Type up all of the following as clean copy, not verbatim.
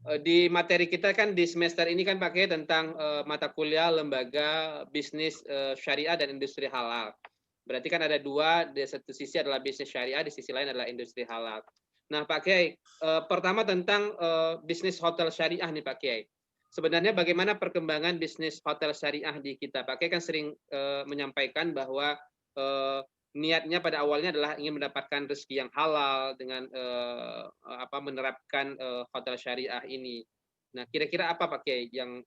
Di materi kita kan di semester ini kan pakai tentang mata kuliah lembaga bisnis syariah dan industri halal. Berarti kan ada dua, di satu sisi adalah bisnis syariah, di sisi lain adalah industri halal. Nah, Pak Kiai, pertama tentang bisnis hotel syariah nih Pak Kiai. Sebenarnya bagaimana perkembangan bisnis hotel syariah di kita? Pak Kiai kan sering menyampaikan bahwa niatnya pada awalnya adalah ingin mendapatkan rezeki yang halal dengan menerapkan hotel syariah ini. Nah, kira-kira apa Pak Kiai yang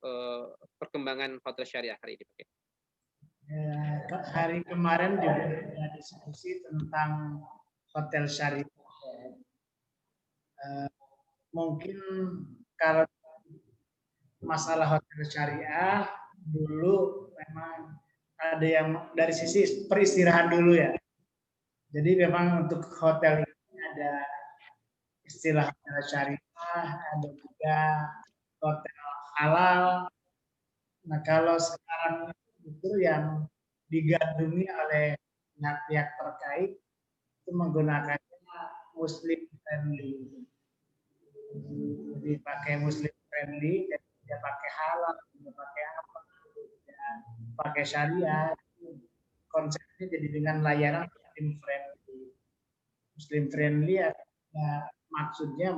perkembangan hotel syariah hari ini Pak Kiai? Hari kemarin juga ada diskusi tentang hotel syariah. Mungkin kalau masalah hotel syariah dulu memang ada yang dari sisi peristirahat dulu ya. Jadi memang untuk hotel ini ada istilah hotel syariah, ada juga hotel halal. Nah kalau sekarang itu yang digandrungi oleh pihak-pihak terkait itu menggunakannya Muslim friendly. Jadi pakai Muslim friendly, jadi tidak pakai halal, tidak pakai apa, tidak pakai syariah. Konsepnya jadi dengan layanan Muslim friendly. Muslim friendly ya, maksudnya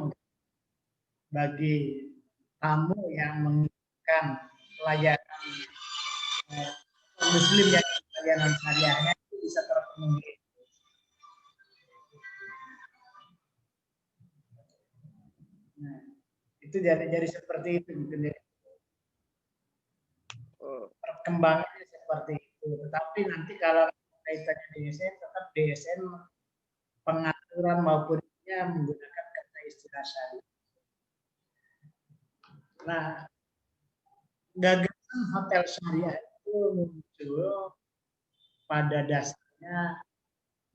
bagi tamu yang menginginkan layanan Muslim yang layanan syariahnya itu bisa terpenuhi. Nah, itu jadi seperti itu mungkin ya. Perkembangannya seperti itu. Tetapi nanti kalau kaitannya DSN, tetap DSN pengaturan maupunnya menggunakan kata istilah syariah. Nah, gagasan hotel syariah itu muncul pada dasarnya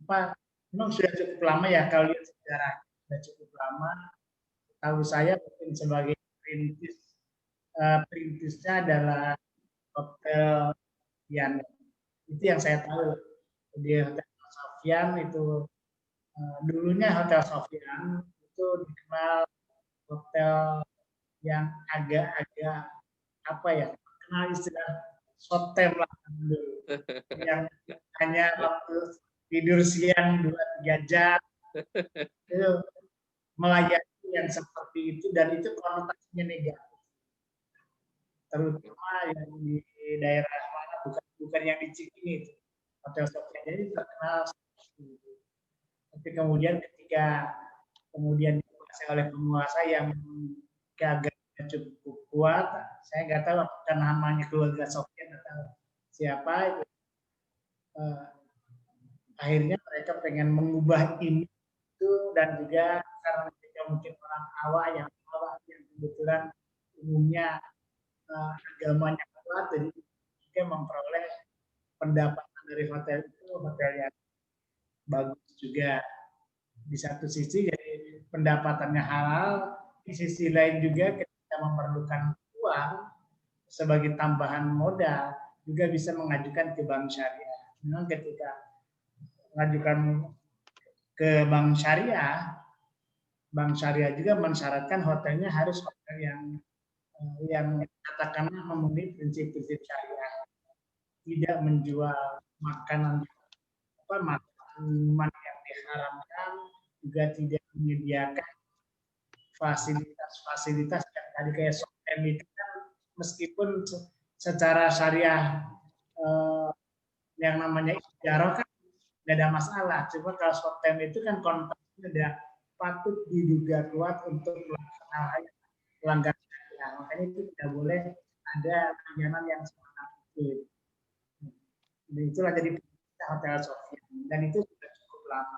apa? Memang sudah cukup lama ya kalau lihat sejarah sudah cukup lama. Tahu saya mungkin sebagai perintisnya adalah hotel yang itu yang saya tahu di Hotel Sofyan itu dulunya Hotel Sofyan itu dikenal hotel yang agak-agak apa ya kenal istilah sotem lah dulu yang hanya waktu tidur siang 2-3 jam itu melayani yang seperti itu dan itu konotasinya negatif terutama yang di daerah mana bukan yang di Cikini itu hotel Sofyan jadi terkenal seperti itu. Tapi kemudian ketika kemudian dikuasai oleh penguasa yang agak cukup kuat, saya nggak tahu apakah namanya keluarga Sofyan atau siapa itu. Akhirnya mereka pengen mengubah ini itu dan juga karena mereka mungkin orang awam yang kebetulan umumnya agamanya kuat, jadi mereka memperoleh pendapatan dari hotel itu hotel yang bagus juga. Di satu sisi jadi pendapatannya halal, di sisi lain juga ketika memerlukan uang sebagai tambahan modal juga bisa mengajukan ke bank syariah. Memang ketika mengajukan ke bank syariah juga mensyaratkan hotelnya harus hotel yang katakanlah memenuhi prinsip-prinsip syariah, tidak menjual makanan yang diharamkan, juga tidak menyediakan fasilitas-fasilitas yang tadi kayak sotem itu kan meskipun secara syariah yang namanya ijarah kan nggak ada masalah. Cuma kalau sotem itu kan konteksnya udah patut diduga kuat untuk melakukan hal-hal yang melanggar syariah. Makanya itu tidak boleh ada layanan yang semacam itu. Dan itulah jadi hotel Sofyan dan itu sudah cukup lama.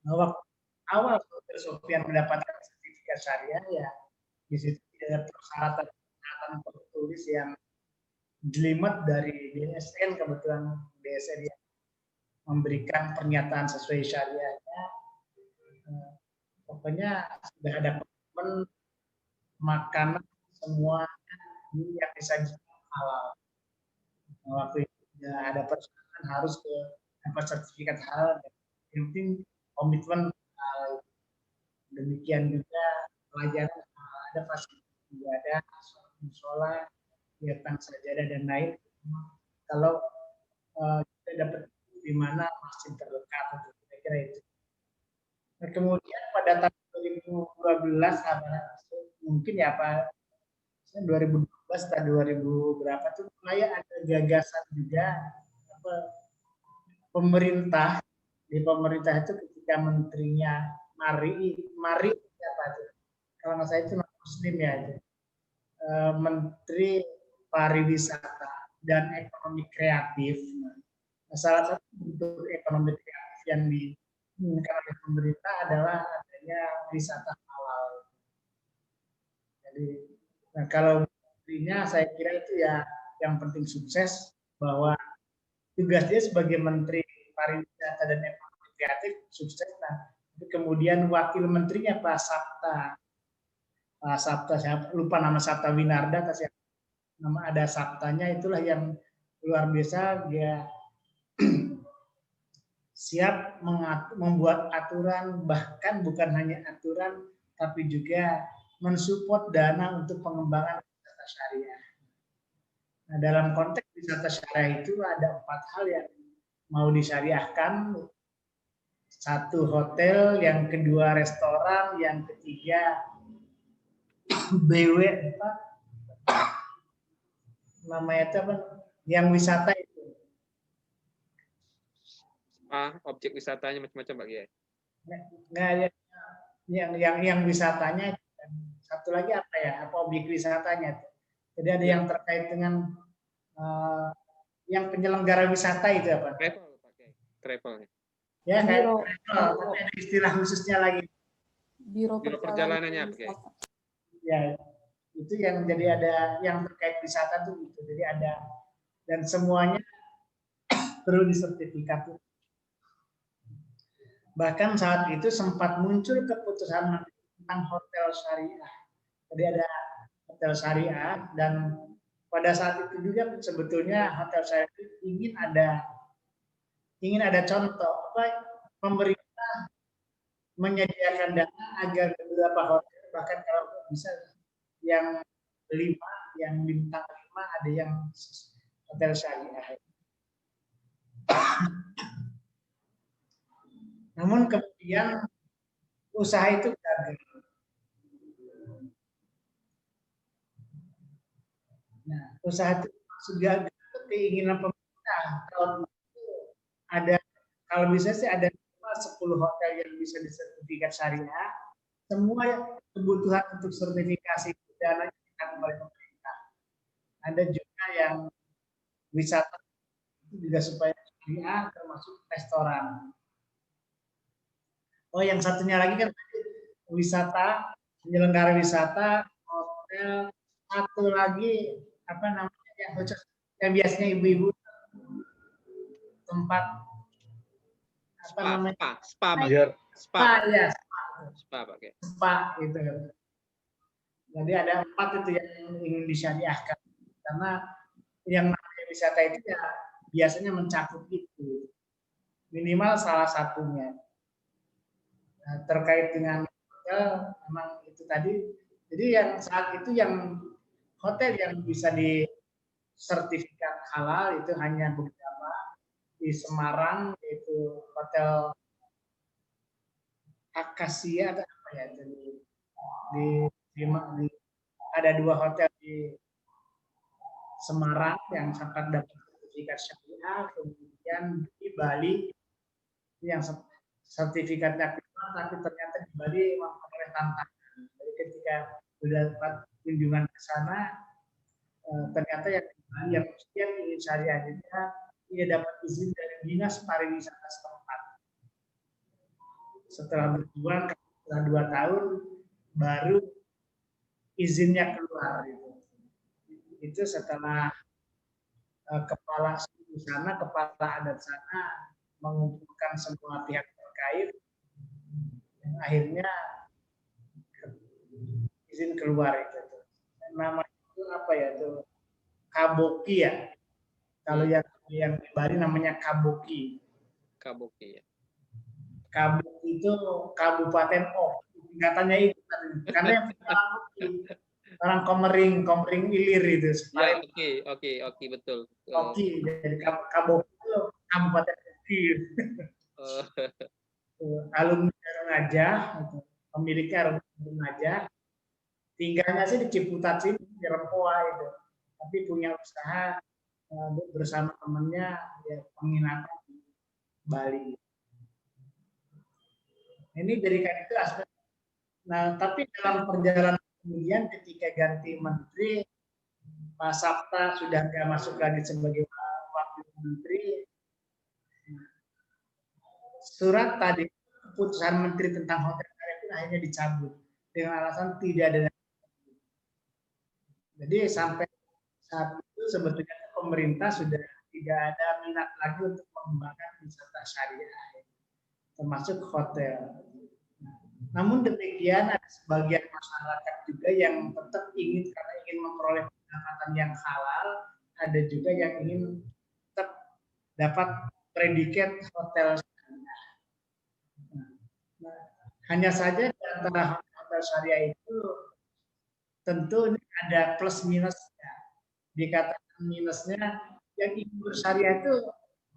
Nah, waktu awal Hotel Sofyan mendapatkan sertifikat syariah ya di situ ada persyaratan tertulis yang jelimet dari DSN, kebetulan DSN yang memberikan pernyataan sesuai syariahnya. Pokoknya sudah ada komitmen makanan semua yang disajikan halal. Nah, waktu itu ada persyaratan harus dapat sertifikat halal. Yang penting komitmen demikian juga pelajaran, ada fasilitas ibadah, sholat, kegiatan sajadah dan lain. Kalau kita dapat di mana masjid terdekat, kira-kira itu. Nah, kemudian pada tahun 2012 mungkin ya Pak, 2012 atau 2000 berapa tuh mulai ada gagasan juga apa, pemerintah di pemerintah itu ketika menterinya Mari apa itu? Kalau nggak salah itu Muslim ya itu. Menteri Pariwisata dan Ekonomi Kreatif. Nah, salah satu bentuk ekonomi kreatif yang diinginkan oleh pemerintah adalah adanya wisata halal. Jadi, nah kalau menterinya saya kira itu ya yang penting sukses, bahwa tugas dia sebagai Menteri Pariwisata dan Ekonomi Kreatif sukses. Nah, kemudian wakil menterinya Pak Sabta siapa lupa nama, Sabta Winarda atau siapa nama, ada Sabtanya, itulah yang luar biasa, dia siap membuat aturan, bahkan bukan hanya aturan tapi juga mensupport dana untuk pengembangan wisata syariah. Nah, dalam konteks wisata syariah itu ada 4 hal yang mau disyariahkan. Satu hotel, yang kedua restoran, yang ketiga BW apa namanya itu apa, yang wisata itu. Objek wisatanya macam-macam Pak Kiai. Nggak, yang wisatanya. Satu lagi apa ya, apa objek wisatanya. Jadi ada yang terkait dengan yang penyelenggara wisata itu apa? Travel Pak Kiai. Travel. Ya kayak travel, tapi ada istilah khususnya lagi. Biro perjalanannya Pak Kiai. Ya, itu yang jadi ada yang terkait wisata tuh gitu. Jadi ada, dan semuanya perlu disertifikat. Bahkan saat itu sempat muncul keputusan tentang hotel syariah. Jadi ada hotel syariah, dan pada saat itu juga sebetulnya hotel syariah ingin ada contoh apa, pemerintah menyediakan dana agar beberapa hotel, bahkan kalau bisa yang 5, yang bintang 5 ada yang hotel syariah. Namun kemudian usaha itu gagal. Nah, usaha itu sudah keinginan pemerintah. Kalau bisa sih ada 10 hotel yang bisa disertifikat syariah. Semua kebutuhan untuk sertifikasi dana ditanggung oleh pemerintah. Ada juga yang wisata juga supaya syariah, termasuk restoran. Oh, yang satunya lagi kan wisata, penyelenggara wisata, hotel, satu lagi apa namanya yang biasanya ibu-ibu tempat apa namanya? Spa ya. Spa pakai. Spa gitu. Jadi ada 4 itu yang ingin disyariahkan, karena yang namanya wisata itu ya biasanya mencakup itu, minimal salah satunya. Nah, terkait dengan hotel, memang itu tadi. Jadi yang saat itu yang hotel yang bisa disertifikat halal itu hanya beberapa di Semarang, yaitu Hotel Akasia atau apa ya, ada 2 hotel di Semarang yang sempat dapat sertifikat syariah, kemudian di Bali yang sertifikatnya keluar, tapi ternyata di Bali memperoleh tantangan. Jadi ketika sudah dapat kunjungan ke sana, ternyata yang di Bali yang mestinya ingin syariah juga tidak dapat izin dari dinas pariwisata setempat. Setelah berjuang, setelah 2 tahun baru izinnya keluar. Itu setelah kepala suku sana, kepala adat sana mengumpulkan semua pihak terkait, dan akhirnya izin keluar itu. Nama itu apa ya tuh? Kaboki ya. Kalau yang di Bali namanya Kaboki. Kaboki ya. Kaboki itu Kabupaten O. Tingkatannya itu karena yang orang Komering Ilir itu Ya, paling oke, betul. Oki dari Kabupaten itu Kabupaten Oki. Eh, Alumni Arunajah, pemiliknya alumni Arunajah, tinggalnya sih di Ciputat sini di Rempoa itu, tapi punya usaha bersama temannya ya penginapan di Bali. Ini jadikan itu aspek. Nah, tapi dalam perjalanan kemudian ketika ganti menteri, Pak Sabta sudah nggak masuk lagi sebagai wakil menteri. Surat tadi keputusan menteri tentang hotel karya itu akhirnya dicabut dengan alasan tidak ada. Jadi sampai saat itu sebetulnya pemerintah sudah tidak ada minat lagi untuk mengembangkan wisata syariah, termasuk hotel. Namun demikian ada sebagian masyarakat juga yang tetap ingin karena ingin memperoleh pendapatan yang halal, ada juga yang ingin tetap dapat predikat hotel syariah. Nah, hanya saja di antara hotel syariah itu tentu ada plus minusnya. Dikatakan minusnya yang ingin bersyariah itu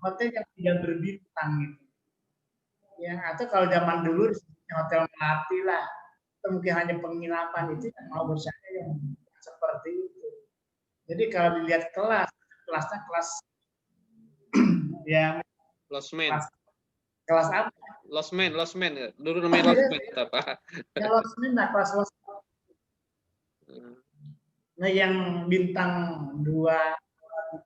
hotel yang tidak berbintang gitu. Ya, atau kalau zaman dulu hotel melati lah, atau mungkin hanya penginapan itu yang mau bersyariah yang seperti itu. Jadi kalau dilihat kelasnya kelas ya Losmen. kelas apa? Losmen. Dulu namanya Losmen apa? Ya Losmen lah kelas Losmen. Nah yang bintang 2, 3, 4.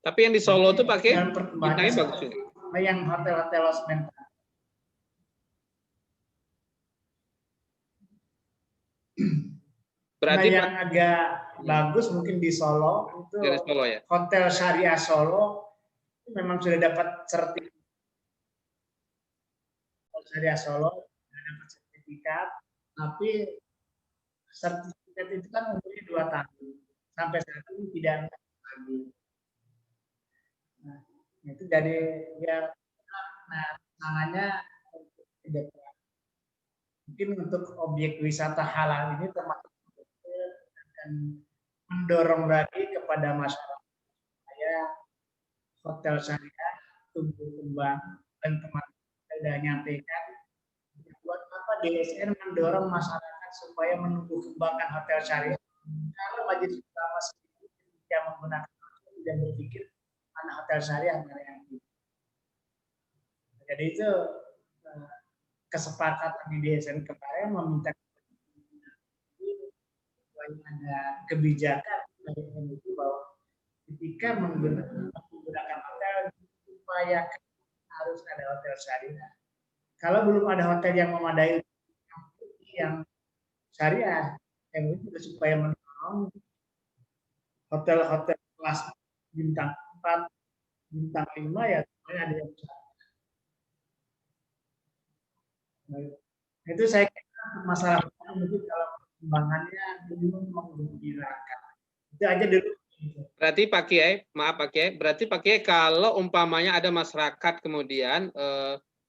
Tapi yang di Solo tuh pakai bintangnya bagus. Nah yang hotel-hotel Losmen. Berarti yang agak bagus mungkin di Solo itu Solo, ya? Hotel Syariah Solo memang sudah dapat sertifikat. Hotel Syariah Solo sudah dapat sertifikat, tapi sertifikat itu kan umurnya 2 tahun. Sampai saat ini tidak lagi. Nah, itu jadi ya namanya mungkin untuk objek wisata halal ini termasuk akan mendorong lagi kepada masyarakat supaya hotel syariah tumbuh kembang dan teman-teman sudah nyampaikan buat apa DSN mendorong masyarakat supaya menumbuh kembangkan hotel syariah kalau majelis ulama sendiri yang menggunakan hotel tidak berpikir mana hotel syariah mana yang tidak. Jadi itu kesepakatan di DSN kemarin meminta ada kebijakan dari MUI bahwa ketika menggunakan hotel supaya harus ada hotel syariah. Kalau belum ada hotel yang memadai yang syariah, MUI juga supaya mendorong hotel-hotel kelas bintang 4, bintang 5 ya supaya ada yang syariah. Itu saya kira masalah mungkin kalau perkembangannya belum menggembirakan. Itu aja dulu. Berarti Pak Kiai, maaf Pak Kiai, berarti Pak Kiai kalau umpamanya ada masyarakat kemudian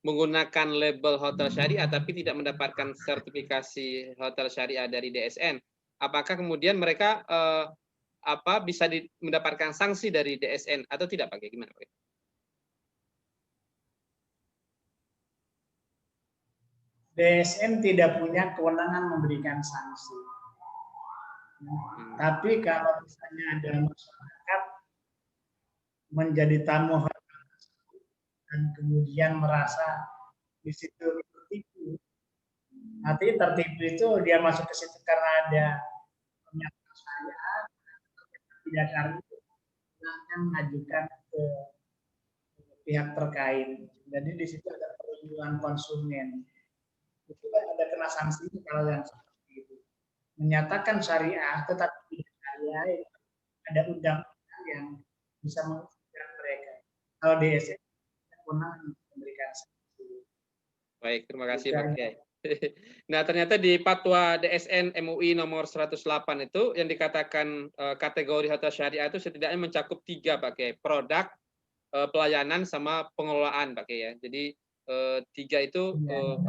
menggunakan label hotel syariah tapi tidak mendapatkan sertifikasi hotel syariah dari DSN, apakah kemudian mereka bisa mendapatkan sanksi dari DSN atau tidak Pak Kiai? Gimana Pak Kiai? DSN tidak punya kewenangan memberikan sanksi. Tapi kalau misalnya ada masyarakat menjadi tamu hotel dan kemudian merasa di situ tertipu, artinya tertipu itu dia masuk ke situ karena ada pernyataan saya tidak karena akan mengajukan ke pihak terkait. Jadi di situ ada perlindungan konsumen. Itu ada kena sanksi kalau yang seperti itu. Menyatakan syariah tetapi tidak syariah, ada undang-undang yang bisa menguntungkan mereka. Kalau DSN pernah memberikan sanksi. Baik, terima kasih Pak Kiai. Nah, ternyata di Fatwa DSN MUI nomor 108 itu yang dikatakan kategori hotel syariah itu setidaknya mencakup 3 Pak Kiai, produk, pelayanan sama pengelolaan Pak Kiai ya. Jadi tiga itu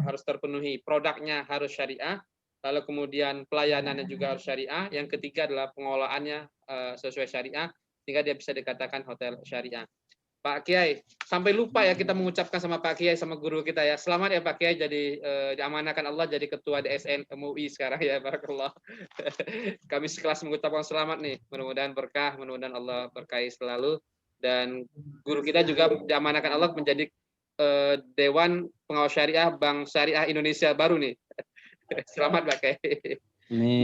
harus terpenuhi. Produknya harus syariah, lalu kemudian pelayanannya juga harus syariah. Yang ketiga adalah pengelolaannya sesuai syariah, sehingga dia bisa dikatakan hotel syariah. Pak Kiai, sampai lupa ya kita mengucapkan sama Pak Kiai sama guru kita ya. Selamat ya Pak Kiai jadi diamanahkan Allah jadi ketua DSN MUI sekarang ya, barakallah. Kami sekelas mengucapkan selamat nih. Mudah-mudahan berkah, mudah-mudahan Allah berkahi selalu, dan guru kita juga diamanahkan Allah menjadi Dewan Pengawas Syariah Bank Syariah Indonesia baru nih. Selamat Pak Kiai. Ini